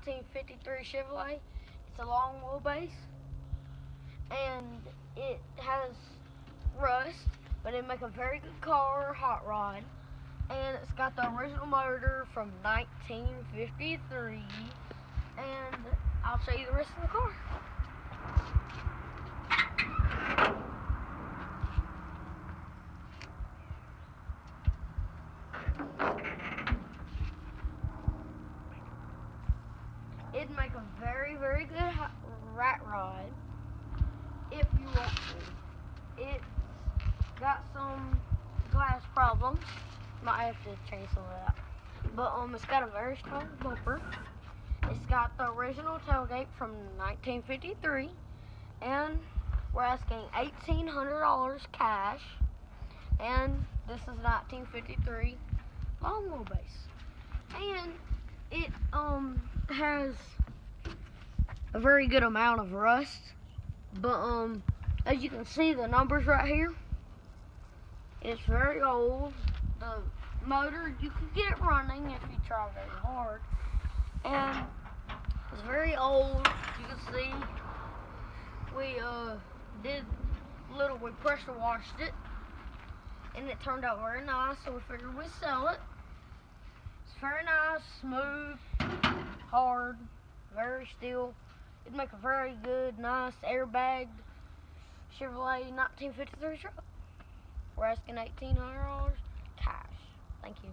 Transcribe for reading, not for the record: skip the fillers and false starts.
1953 Chevrolet. It's a long wheelbase, and it has rust, but it make a very good car, hot rod. And it's got the original motor from 1953. And I'll show you the rest of the car. It'd make a very, very good rat rod if you want to. It's got some glass problems. Might have to change some of that. But it's got a very strong bumper. It's got the original tailgate from 1953, and we're asking $1,800 cash. And this is 1953 long wheelbase, and it has a very good amount of rust. But as you can see, the numbers right here. It's very old. The motor, you can get it running if you try very hard. And it's very old. You can see we we pressure washed it, and it turned out very nice, so we figured we'd sell it. It's very nice, smooth, hard, very still. It'd make a very good, nice, airbagged Chevrolet 1953 truck. We're asking $1,800 cash. Thank you.